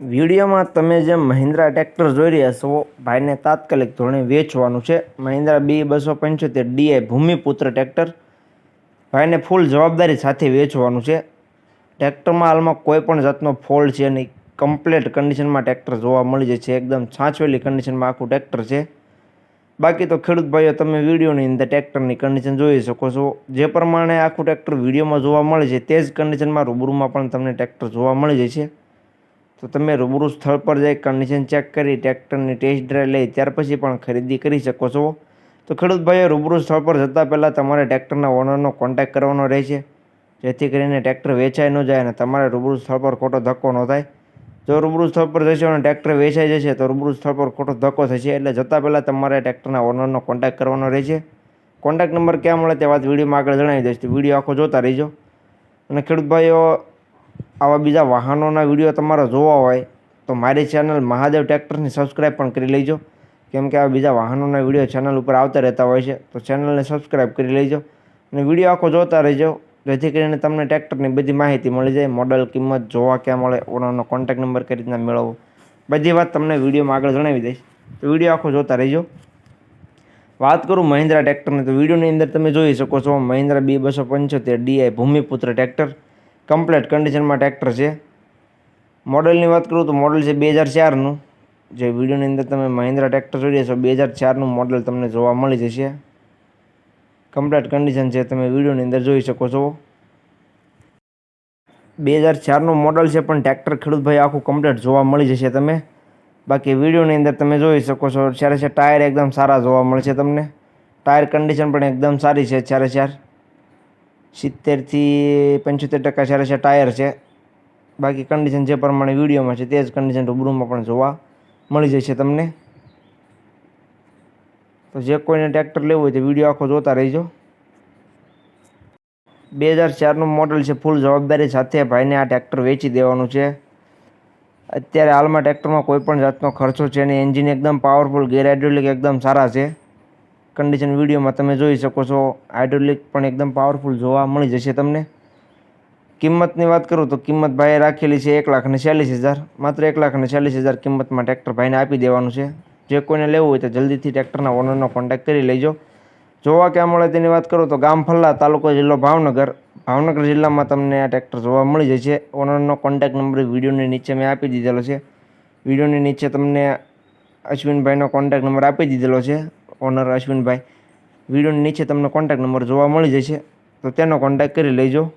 વિડીયોમાં તમે જે મહિન્દ્રા ટ્રેક્ટર જોઈ રહ્યા છો ભાઈને તાત્કાલિક ધોરણે વેચવાનું છે. Mahindra B275 DI Bhumiputra tractor ભાઈને ફૂલ જવાબદારી સાથે વેચવાનું છે. ટ્રેક્ટરમાં હાલમાં કોઈ પણ જાતનો ફોલ્ટ છે નહીં. કમ્પ્લીટ કન્ડિશનમાં ટ્રેક્ટર જોવા મળી જાય છે. એકદમ છાંચવેલી કન્ડિશનમાં આખું ટ્રેક્ટર છે. બાકી તો ખેડૂત ભાઈઓ તમે વિડીયોની અંદર ટ્રેક્ટરની કન્ડિશન જોઈ શકો છો. જે પ્રમાણે આખું ટ્રેક્ટર વિડીયોમાં જોવા મળે છે તે જ કન્ડિશનમાં રૂબરૂમાં પણ તમને ટ્રેક્ટર જોવા મળી જાય છે. તો તમે રૂબરૂ સ્થળ પર જઈ કન્ડિશન ચેક કરી ટ્રેક્ટરની ટેસ્ટ ડ્રાઈવ લઈ ત્યાર પછી પણ ખરીદી કરી શકો છો. તો ખેડૂત ભાઈઓ રૂબરૂ સ્થળ પર જતાં પહેલાં તમારે ટ્રેક્ટરના ઓનરનો કોન્ટેક્ટ કરવાનો રહેશે, જેથી કરીને ટ્રેક્ટર વેચાઈ ન જાય અને તમારે રૂબરૂ સ્થળ પર ખોટો ધક્કો ન થાય. જો રૂબરૂ સ્થળ પર જશો અને ટ્રેક્ટર વેચાઈ જશે તો રૂબરૂ સ્થળ પર ખોટો ધક્કો થશે. એટલે જતાં પહેલાં તમારે ટ્રેક્ટરના ઓનરનો કોન્ટેક્ટ કરવાનો રહેશે. કોન્ટેક્ટ નંબર ક્યાં મળે તે વાત વિડીયોમાં આગળ જણાવી દઈશ, તો વિડીયો આખો જોતા રહીજો. અને ખેડૂત ભાઈઓ, આવા બીજા વાહનોના વિડીયો તમારે જોવા હોય તો મારી ચેનલ મહાદેવ ટ્રેક્ટરની સબસ્ક્રાઈબ પણ કરી લેજો, કેમ કે આવા બીજા વાહનોના વિડીયો ચેનલ ઉપર આવતા રહેતા હોય છે. તો ચેનલને સબસ્ક્રાઈબ કરી લેજો અને વિડીયો આખો જોતા રહેજો, જેથી કરીને તમને ટ્રેક્ટરની બધી માહિતી મળી જાય. મોડલ, કિંમત, જોવા ક્યાં મળે, ઓનરનો કોન્ટેક્ટ નંબર કઈ રીતના મેળવવો, બધી વાત તમને વિડીયોમાં આગળ જણાવી દઈશ. તો વિડીયો આખો જોતા રહેજો. વાત કરું મહિન્દ્રા ટ્રેક્ટરની, તો વિડીયોની અંદર તમે જોઈ શકો છો Mahindra B275 DI Bhumiputra tractor complete કન્ડિશનમાં ટ્રેક્ટર છે. મોડલની વાત કરું તો મોડલ છે 2004નું. જે વિડીયોની અંદર તમે મહિન્દ્રા ટ્રેક્ટર જોઈ રહ્યા છો 2004નું મોડલ તમને જોવા મળી જશે. કમ્પ્લીટ કન્ડિશન છે, તમે વિડીયોની અંદર જોઈ શકો છો. 2004નું મોડલ છે પણ ટ્રેક્ટર ખેડૂત ભાઈ આખું કમ્પ્લીટ જોવા મળી જશે તમે. બાકી વિડીયોની અંદર તમે જોઈ શકો છો ચારે ચાર ટાયર એકદમ સારા જોવા મળશે તમને. ટાયર કન્ડિશન પણ એકદમ સારી છે. ચારે ચાર 70થી 75% ચારે ચાર ટાયર છે. બાકી કન્ડિશન જે પ્રમાણે વિડીયોમાં છે તે જ કન્ડિશન રૂબરૂમાં પણ જોવા મળી જશે તમને. તો જે કોઈને ટ્રેક્ટર લેવું હોય તો વિડીયો આખો જોતા રહેજો. 2004નું મોડલ છે. ફૂલ જવાબદારી સાથે ભાઈને આ ટ્રેક્ટર વેચી દેવાનું છે. અત્યારે હાલમાં ટ્રેક્ટરમાં કોઈ પણ જાતનો ખર્ચો છે અને એન્જિન એકદમ પાવરફુલ, ગેર હાઇડ્રોલિક એકદમ સારા છે. કન્ડિશન વિડીયોમાં તમે જોઈ શકો છો. હાઇડ્રોલિક પણ એકદમ પાવરફુલ જોવા મળી જશે તમને. કિંમતની વાત કરું તો કિંમત ભાઈએ રાખેલી છે 1,40,000, માત્ર 1,40,000 કિંમતમાં ટ્રેક્ટર ભાઈને આપી દેવાનું છે. જે કોઈને લેવું હોય તો જલ્દીથી ટ્રેક્ટરના ઓનરનો કોન્ટેક્ટ કરી લેજો. જોવા ક્યાં મળે તેની વાત કરું તો ગામ ફલ્લા, તાલુકો જિલ્લો ભાવનગર. ભાવનગર જિલ્લામાં તમને આ ટ્રેક્ટર જોવા મળી જશે. ઓનરનો કોન્ટેક્ટ નંબર વિડીયોની નીચે મેં આપી દીધેલો છે. વિડીયોની નીચે તમને અશ્વિનભાઈનો કોન્ટેક્ટ નંબર આપી દીધેલો છે, ઓનર અશ્વિનભાઈ. વિડીયોની નીચે તમને કોન્ટેક્ટ નંબર જોવા મળી જશે, તો તેનો કોન્ટેક્ટ કરી લેજો.